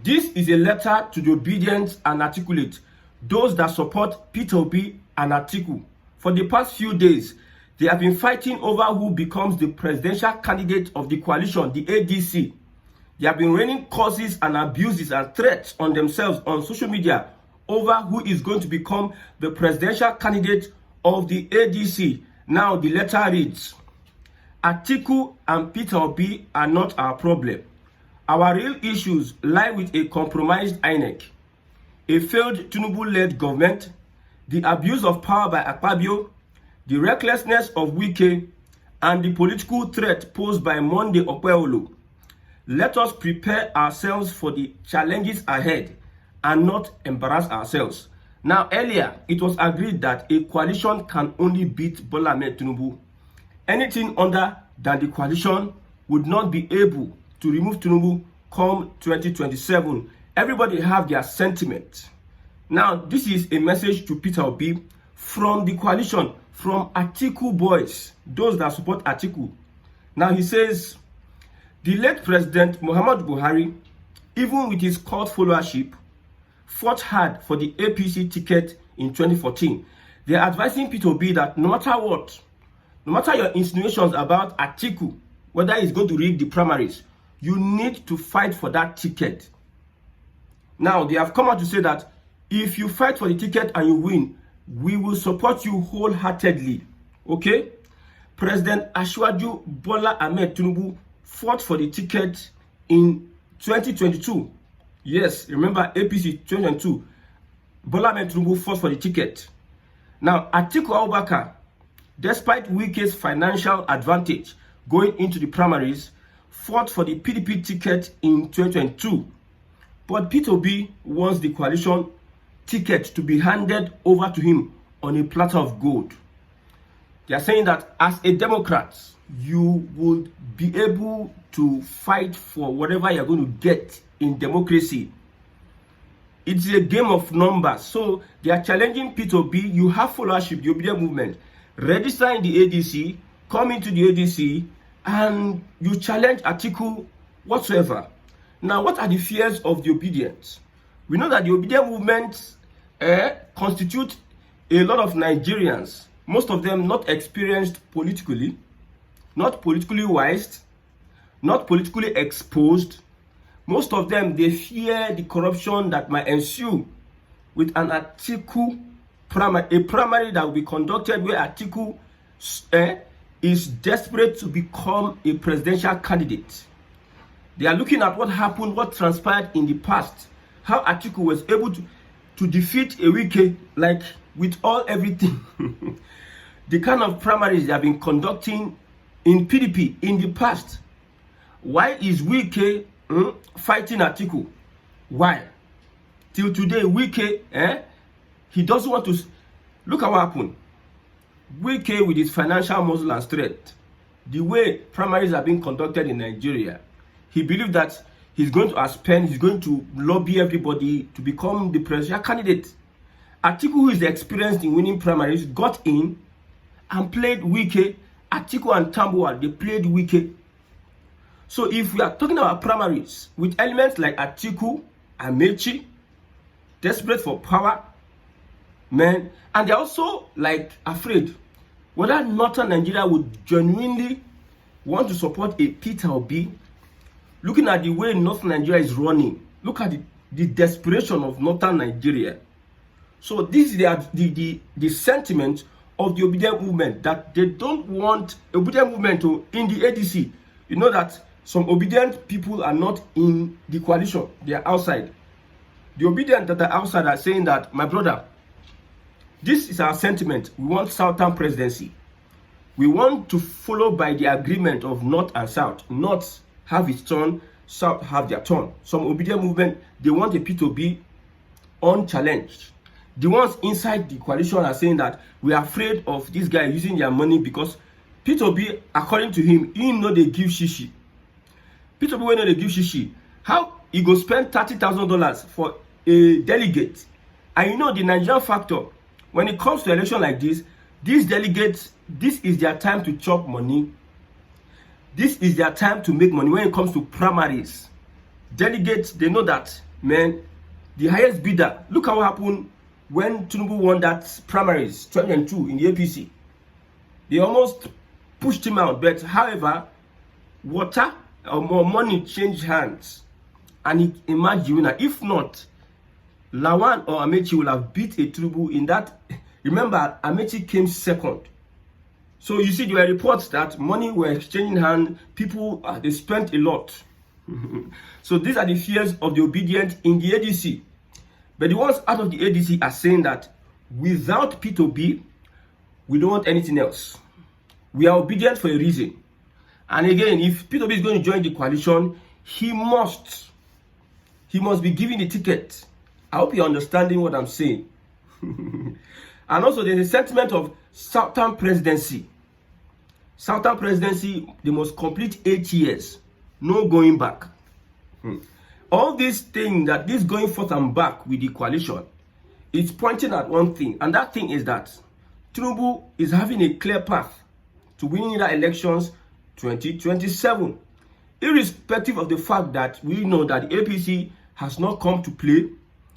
This is a letter to the obedient and articulate, those that support Peter Obi and Atiku. For the past few days, they have been fighting over who becomes the presidential candidate of the coalition, the ADC. They have been raining curses and abuses and threats on themselves on social media over who is going to become the presidential candidate of the ADC. Now the letter reads, Atiku and Peter Obi are not our problem. Our real issues lie with a compromised INEC, a failed Tinubu-led government, the abuse of power by Akwa Ibom, the recklessness of Wike, and the political threat posed by Monday Okpebholo. Let us prepare ourselves for the challenges ahead and not embarrass ourselves. Now, earlier, it was agreed that a coalition can only beat Bola Ahmed Tinubu. Anything other than the coalition would not be able to remove Tinubu come 2027. Everybody have their sentiment. Now, this is a message to Peter Obi from the coalition, from Atiku boys, those that support Atiku. Now, he says, the late President Muhammadu Buhari, even with his cult followership, fought hard for the APC ticket in 2014. They are advising Peter Obi that no matter what, no matter your insinuations about Atiku, whether he's going to rig the primaries, you need to fight for that ticket. Now, they have come out to say that if you fight for the ticket and you win, we will support you wholeheartedly. Okay? President Asiwaju Bola Ahmed Tinubu fought for the ticket in 2022. Yes, remember APC 2022. Bola Ahmed Tinubu fought for the ticket. Now, Atiku Abubakar, despite Wike's financial advantage going into the primaries, fought for the PDP ticket in 2022. But Peter Obi wants the coalition ticket to be handed over to him on a platter of gold. They are saying that as a Democrat, you would be able to fight for whatever you're going to get in democracy. It's a game of numbers. So they are challenging Peter Obi. You have followership, the obedient movement. Register in the ADC, come into the ADC, and you challenge Atiku whatsoever. Now, what are the fears of the obedience? We know that the obedient movement constitute a lot of Nigerians, most of them not experienced politically, not politically wise, not politically exposed. Most of them, they fear the corruption that might ensue with an Atiku primary, a primary that will be conducted where Atiku is desperate to become a presidential candidate. They are looking at what happened, what transpired in the past, how Atiku was able to defeat a Wike, like with everything. The kind of primaries they have been conducting in PDP in the past. Why is Wike fighting Atiku? Why? Till today, Wike, he doesn't want to. Look at what happened. Wike, with his financial muscle and strength, the way primaries are being conducted in Nigeria, he believed that he's going to outspend, he's going to lobby everybody to become the presidential candidate. Atiku, who is experienced in winning primaries, got in and played Wike. Atiku and Tambuwal, they played Wike. So if we are talking about primaries with elements like Atiku, Amaechi, desperate for power, man, and they're also like afraid whether Northern Nigeria would genuinely want to support a Peter Obi. Looking at the way Northern Nigeria is running, look at the desperation of Northern Nigeria. So this is the sentiment of the obedient movement, that they don't want obedient movement to in the ADC. You know that some obedient people are not in the coalition, they are outside. The obedient that are outside are saying that, my brother, this is our sentiment. We want Southern presidency. We want to follow by the agreement of North and South. North have its turn, South have their turn. Some obedient movement, they want a P2B unchallenged. The ones inside the coalition are saying that we are afraid of this guy using their money because P2B, according to him, he know they give shishi. P2B, when they give shishi, how he go spend $30,000 for a delegate? And you know the Nigerian factor, when it comes to election like this, these delegates, this is their time to chop money. This is their time to make money when it comes to primaries. Delegates, they know that man, the highest bidder. Look at what happened when Tinubu won that primaries 2022 in the APC. They almost pushed him out, but however, water or more money changed hands and he emerged the winner. If not, Lawan or Amaechi will have beat a Tinubu in that. Remember, Amaechi came second. So you see, there were reports that money were exchanging hands. People, they spent a lot. So these are the fears of the obedient in the ADC. But the ones out of the ADC are saying that without P2B, we don't want anything else. We are obedient for a reason. And again, if P2B is going to join the coalition, he must be given the ticket. I hope you're understanding what I'm saying. And also, there's a sentiment of Southern presidency. Southern presidency, they must complete 8 years. No going back. All these things, that this going forth and back with the coalition, it's pointing at one thing. And that thing is that Tinubu is having a clear path to winning the elections 2027. Irrespective of the fact that we know that the APC has not come to play,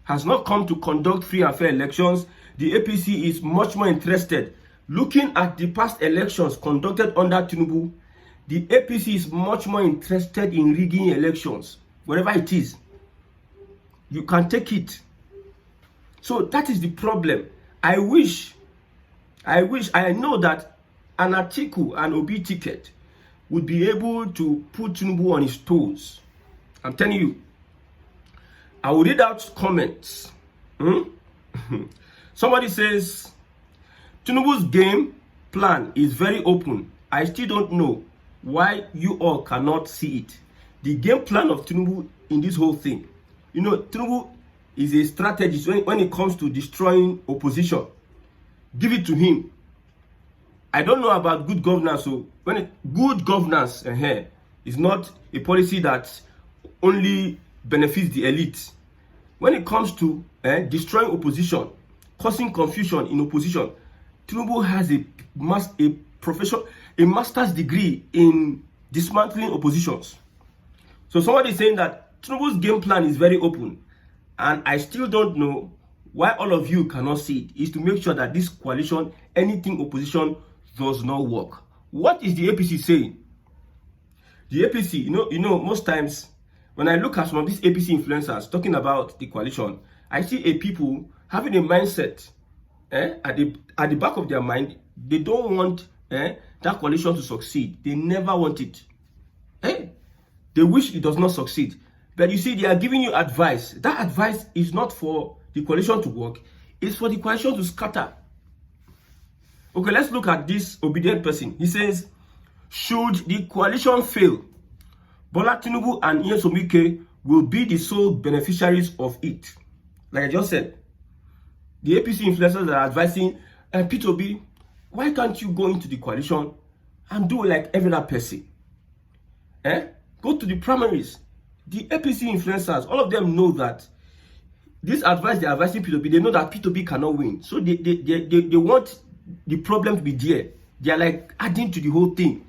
has not come to conduct free and fair elections. The APC is much more interested. Looking at the past elections conducted under Tinubu, the APC is much more interested in rigging elections, wherever it is. You can take it. So that is the problem. I know that an Atiku and Obi ticket would be able to put Tinubu on his toes. I'm telling you. I will read out comments. Somebody says, Tinubu's game plan is very open. I still don't know why you all cannot see it. The game plan of Tinubu in this whole thing. You know, Tinubu is a strategist when it comes to destroying opposition. Give it to him. I don't know about good governance. So good governance is not a policy that only benefits the elite. When it comes to destroying opposition, causing confusion in opposition, Tinubu has a master's degree in dismantling oppositions. So somebody is saying that Tinubu's game plan is very open, and I still don't know why all of you cannot see it. Is to make sure that this coalition, anything opposition, does not work. What is the APC saying? The APC, you know, most times when I look at some of these APC influencers talking about the coalition, I see a people having a mindset at the back of their mind. They don't want that coalition to succeed. They never want it. They wish it does not succeed. But you see, they are giving you advice. That advice is not for the coalition to work. It's for the coalition to scatter. Okay, let's look at this obedient person. He says, should the coalition fail, Bola Tinubu and Nyesom Wike will be the sole beneficiaries of it. Like I just said, the APC influencers are advising P2B, why can't you go into the coalition and do like every other person? Go to the primaries. The APC influencers, all of them know that this advice they're advising P2B, they know that P2B cannot win. So they want the problem to be there. They are like adding to the whole thing,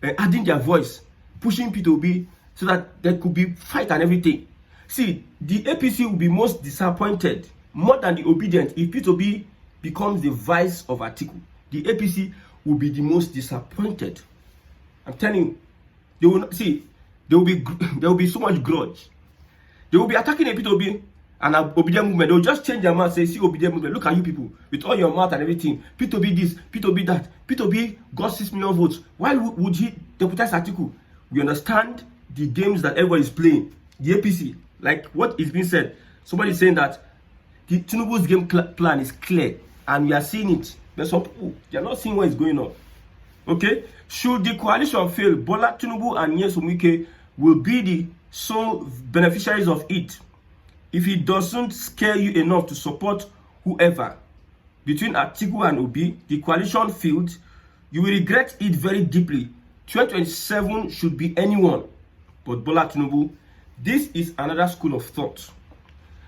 adding their voice, pushing P2B so that there could be fight and everything. See, the APC will be most disappointed, more than the obedient, if P2B becomes the vice of Atiku. The APC will be the most disappointed. I'm telling you, they will not, see. There will be so much grudge. They will be attacking a P2B and an obedient movement. They will just change their mouth, say, see obedient movement. Look at you people with all your mouth and everything. P2B this, P2B that. P2B got 6 million votes. Why would he deputize Atiku? We understand the games that everybody is playing. The APC, like what is being said. Somebody is saying that the Tinubu's game plan is clear, and we are seeing it. But some people, they are not seeing what is going on. Okay? Should the coalition fail, Bola Tinubu and Nyesom Wike will be the sole beneficiaries of it. If it doesn't scare you enough to support whoever between Atiku and Obi, the coalition failed, you will regret it very deeply. 2027 should be anyone but Bola Tinubu. This is another school of thought.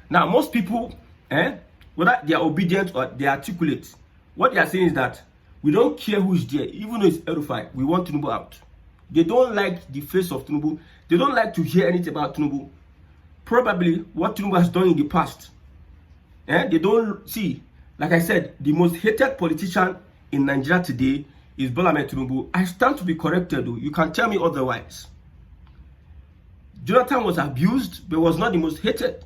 Now, most people, whether they are obedient or they articulate, what they are saying is that we don't care who is there, even though it's edified. We want Tinubu out. They don't like the face of Tinubu. They don't like to hear anything about Tinubu. probably what Tinubu has done in the past. They don't see, like I said, the most hated politician in Nigeria today is Bola Ahmed Tinubu. I stand to be corrected, though. You can tell me otherwise. Jonathan was abused, but was not the most hated.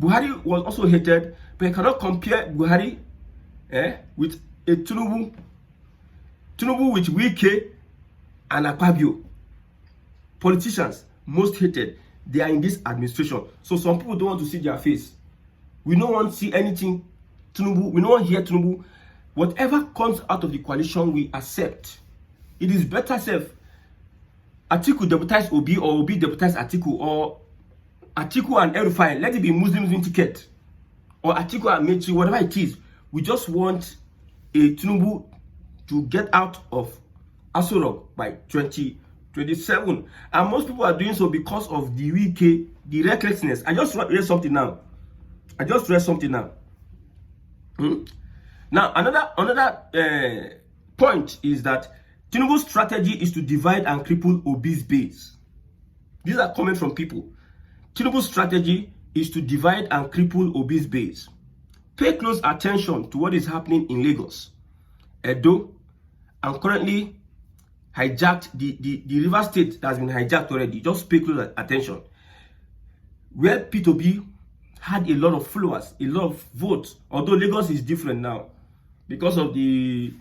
Buhari was also hated, but you cannot compare Buhari with a Tinubu with Wike and Akwa Ibom. Politicians most hated, they are in this administration. So some people don't want to see their face. We don't want to see anything Tinubu. We don't want to hear Tinubu. Whatever comes out of the coalition, we accept. It is better safe. Atiku deputize Obi, or Obi deputize Atiku, or Atiku and El-Rufai, let it be Muslims in ticket, or Atiku and Amaechi, whatever it is. We just want a Tinubu to get out of Aso Rock by 2027. And most people are doing so because of the Wike, the recklessness. I just read something now. Now, another point is that Tinubu's strategy is to divide and cripple Obi's base. These are coming from people. Tinubu's strategy is to divide and cripple Obi's base. Pay close attention to what is happening in Lagos, Edo, and currently hijacked the River State that has been hijacked already. Just pay close attention. Where P2B had a lot of followers, a lot of votes, although Lagos is different now because of the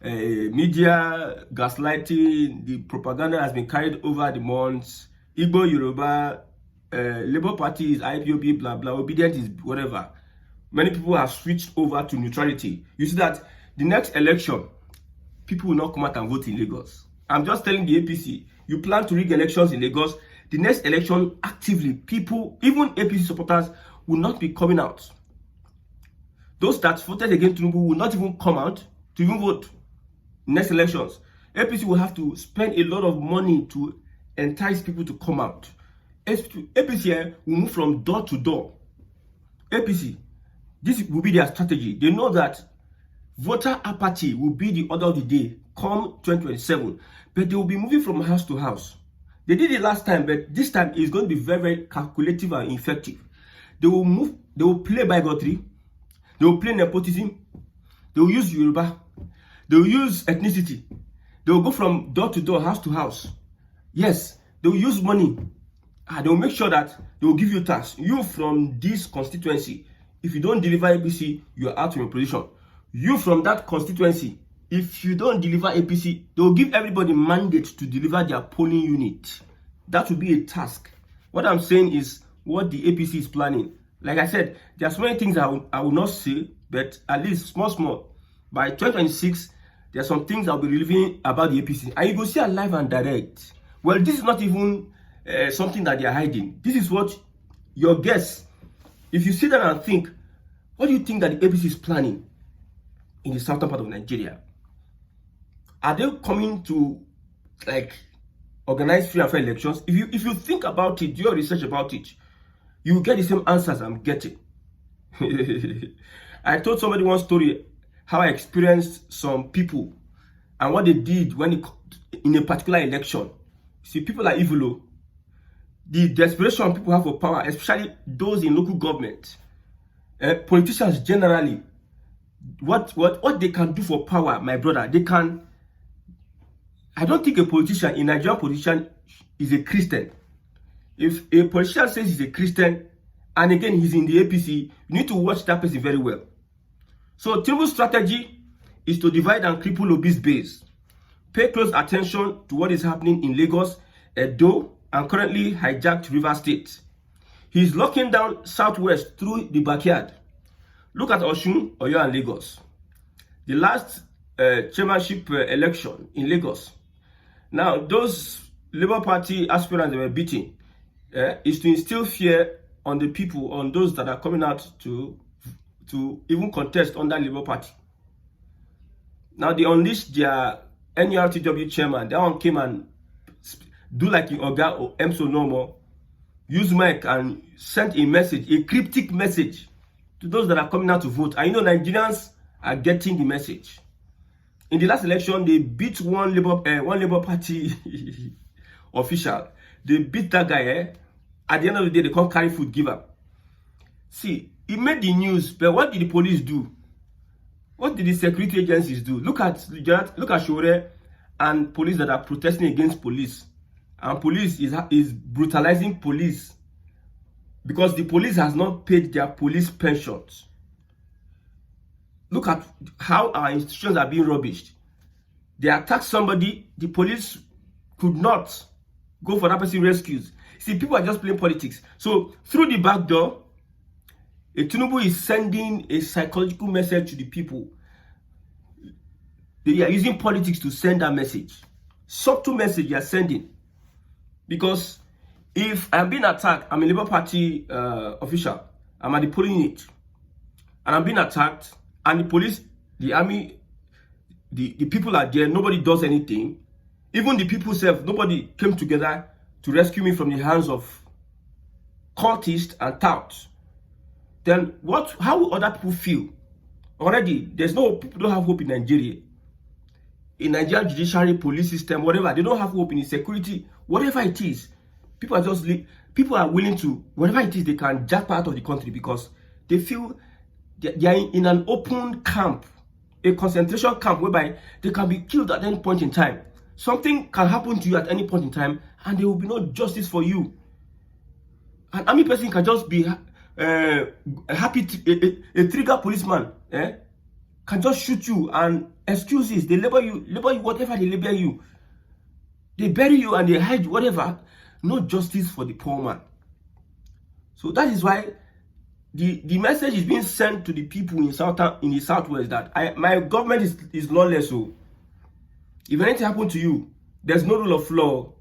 media gaslighting, the propaganda has been carried over the months. Igbo, Yoruba, Labour Party is IPOB, blah blah, obedient is whatever. Many people have switched over to neutrality. You see that the next election, people will not come out and vote in Lagos. I'm just telling the APC, you plan to rig elections in Lagos. The next election, actively, people, even APC supporters, will not be coming out. Those that voted against Tinubu will not even come out to even vote next elections. APC will have to spend a lot of money to entice people to come out. APC will move from door to door. APC, this will be their strategy. They know that voter apathy will be the order of the day come 2027, but they will be moving from house to house. They did it last time, but this time it's going to be very, very calculative and effective. They will move, they will play bigotry, they will play nepotism, they will use Yoruba, they will use ethnicity, they will go from door to door, house to house. Yes, they will use money, and they will make sure that they will give you tax. You from this constituency, if you don't deliver APC, you are out of your position. You from that constituency, if you don't deliver APC, they will give everybody mandate to deliver their polling unit. That will be a task. What I'm saying is what the APC is planning. Like I said, there are so many things I will not say, but at least small. By 2026, there are some things I'll be revealing about the APC. And you go see it live and direct. Well, this is not even something that they are hiding. This is what your guess. If you sit down and think, what do you think that the APC is planning in the southern part of Nigeria? Are they coming to organize free and fair elections? If you think about it, do your research about it, you will get the same answers I'm getting. I told somebody one story how I experienced some people and what they did when in a particular election. See, people are evil. The desperation people have for power, especially those in local government, politicians generally, what they can do for power, my brother, they can. I don't think a politician, a Nigerian politician, is a Christian. If a politician says he's a Christian, and again he's in the APC, you need to watch that person very well. So Tinubu's strategy is to divide and cripple Obi's base. Pay close attention to what is happening in Lagos, Edo, and currently hijacked River State. He's locking down Southwest through the backyard. Look at Osun, Oyo, and Lagos. The last chairmanship election in Lagos. Now, those Labour Party aspirants that were beaten is to instill fear on the people, on those that are coming out to even contest under Labour Party. Now, they unleashed their NURTW chairman. That one came and do like in Oga or Emso normal, use mic and sent a message, a cryptic message to those that are coming out to vote. And you know, Nigerians are getting the message. In the last election, they beat one Labour Party official. They beat that guy, At the end of the day, they can't carry food, give am. See, it made the news, but what did the police do? What did the security agencies do? Look at Shore and police that are protesting against police. And police is brutalizing police because the police has not paid their police pensions. Look at how our institutions are being rubbished. They attack somebody, the police could not go for that person rescues. See, people are just playing politics. So through the back door, Tinubu is sending a psychological message to the people. They are using politics to send that message. Subtle message they are sending. Because if I'm being attacked, I'm a Labour Party official, I'm at the polling unit, and I'm being attacked, and the police, the army, the people are there, nobody does anything. Even the people self, nobody came together to rescue me from the hands of cultists and touts. Then how will other people feel? Already, people don't have hope in Nigeria. In Nigerian judiciary, police system, whatever, they don't have hope in security, whatever it is. People are willing to, whatever it is, they can jack out of the country because they feel they are in an open camp, a concentration camp whereby they can be killed at any point in time. Something can happen to you at any point in time and there will be no justice for you. An army person can just be happy, a trigger policeman can just shoot you and excuses, they label you whatever they label you. They bury you and they hide you, whatever. No justice for the poor man. So that is why the message is being sent to the people in the southwest that my government is lawless. So if anything happens to you, there's no rule of law.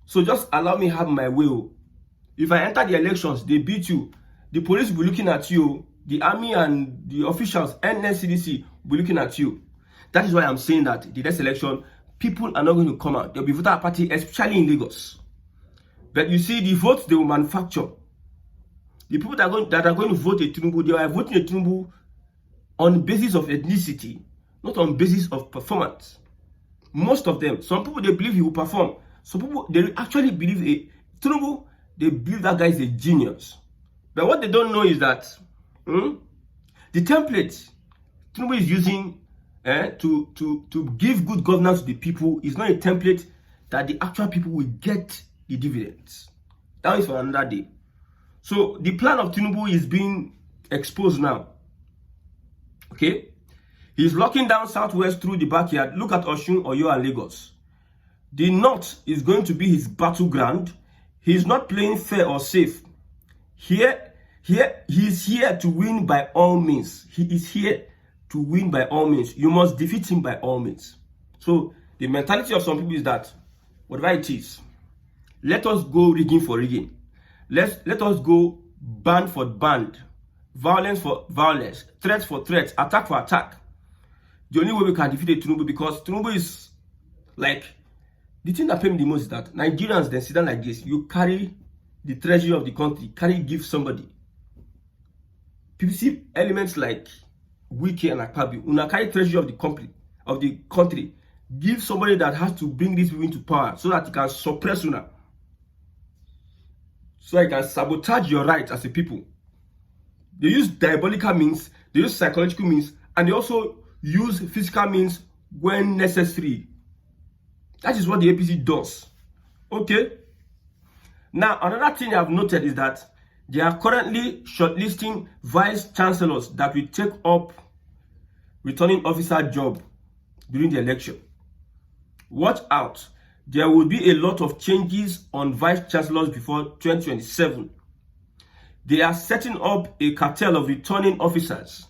So just allow me have my will. If I enter the elections, they beat you. The police will be looking at you. The army and the officials, NSCDC, will be looking at you. That is why I'm saying that the next election, people are not going to come out. There will be voter apathy, especially in Lagos. But you see, the votes they will manufacture. The people that are going to vote a Tinubu, they are voting a Tinubu on the basis of ethnicity, not on basis of performance. Most of them, some people, they believe he will perform. Some people, they actually believe Tinubu, they believe that guy is a genius. But what they don't know is that the template Tinubu is using to give good governance to the people is not a template that the actual people will get the dividends. That is for another day. So the plan of Tinubu is being exposed now. Okay? He's locking down Southwest through the backyard. Look at Osun, Oyo, and Lagos. The North is going to be his battleground. He's not playing fair or safe. He's here to win by all means. He is here to win by all means. You must defeat him by all means. So the mentality of some people is that whatever it is, let us go rigging for rigging. Let us go band for band, violence for violence, threat for threat, attack for attack. The only way we can defeat Tinubu, because Tinubu is like, the thing that pains me the most is that Nigerians then sit down like this. You carry the treasury of the country, give somebody. People see elements like Wike and Akwa, una carry treasury of the country, give somebody that has to bring these people into power so that he can suppress una. So he can sabotage your rights as a people. They use diabolical means, they use psychological means, and they also use physical means when necessary. That is what the APC does. Okay? Now, another thing I've noted is that they are currently shortlisting vice chancellors that will take up returning officer job during the election. Watch out. There will be a lot of changes on vice chancellors before 2027. They are setting up a cartel of returning officers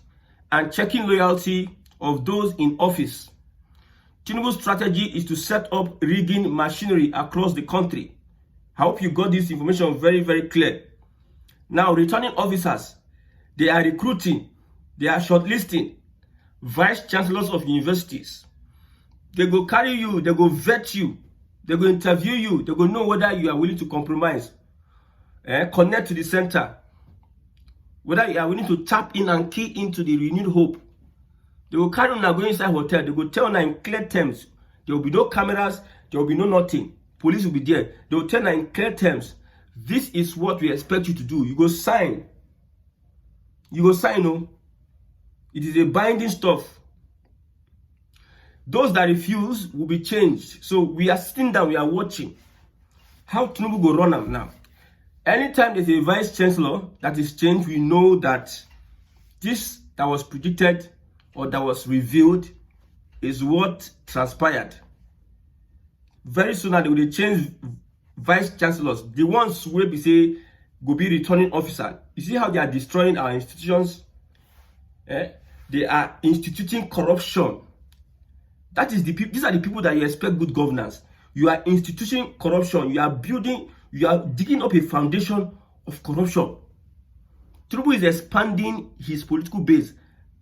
and checking loyalty of those in office. Tinubu's strategy is to set up rigging machinery across the country. I hope you got this information very, very clear. Now, returning officers, they are recruiting, they are shortlisting vice chancellors of universities. They go carry you, they go vet you, they go interview you, they go know whether you are willing to compromise, connect to the center, whether you are willing to tap in and key into the renewed hope. They will carry on and go inside hotel. They will tell them in clear terms. There will be no cameras. There will be no nothing. Police will be there. They will tell them in clear terms. This is what we expect you to do. You go sign. You go sign, no. It is a binding stuff. Those that refuse will be changed. So we are sitting down, we are watching how Tinubu go run am now. Anytime there's a vice chancellor that is changed, we know that this that was predicted or that was revealed is what transpired. Very soon now they will change vice chancellors. The ones who will be say go be returning officer. You see how they are destroying our institutions? They are instituting corruption. That is these are the people that you expect good governance. You are instituting corruption. You are building, you are digging up a foundation of corruption. Tinubu is expanding his political base.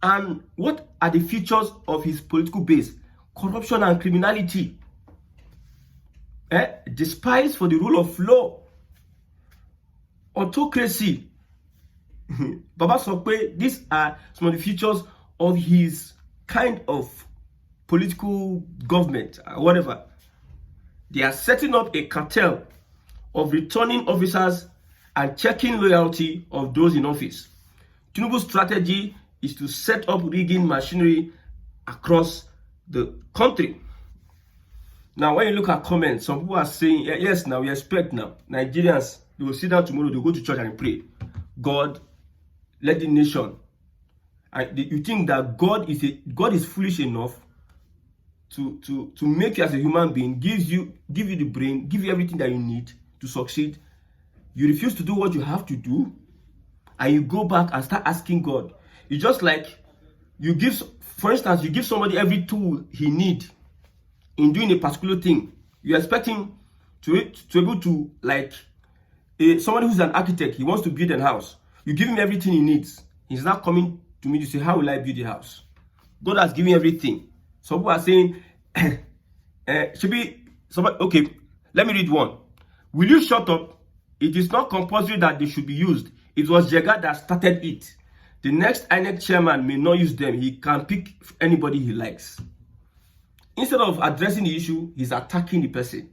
And what are the features of his political base? Corruption and criminality. Despise for the rule of law. Autocracy. Baba Sokwe, these are some of the features of his kind of political government, whatever. They are setting up a cartel of returning officers and checking loyalty of those in office. Tinubu's strategy is to set up rigging machinery across the country. Now, when you look at comments, some people are saying, yes, now we expect now Nigerians, they will sit down tomorrow, they will go to church and pray. God, let the nation. You think that God is foolish enough to make you as a human being, give you the brain, give you everything that you need to succeed. You refuse to do what you have to do, and you go back and start asking God. It's just like you give, for instance, you give somebody every tool he needs in doing a particular thing. You expect him to able to, like somebody who's an architect, he wants to build a house. You give him everything he needs. He's not coming to me to say, how will I build a house? God has given everything. Some people are saying, should be somebody, okay, let me read one. Will you shut up? It is not compulsory that they should be used. It was Jega that started it. The next INEC chairman may not use them. He can pick anybody he likes. Instead of addressing the issue, he's attacking the person.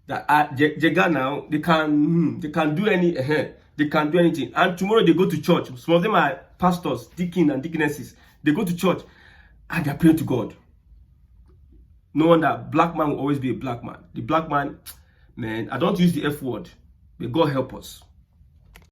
That Jega now, they can do they can do anything. And tomorrow they go to church. Some of them are pastors, deacons and deaconesses. They go to church and they're praying to God. No wonder black man will always be a black man. The black man, man, I don't use the F word. May God help us.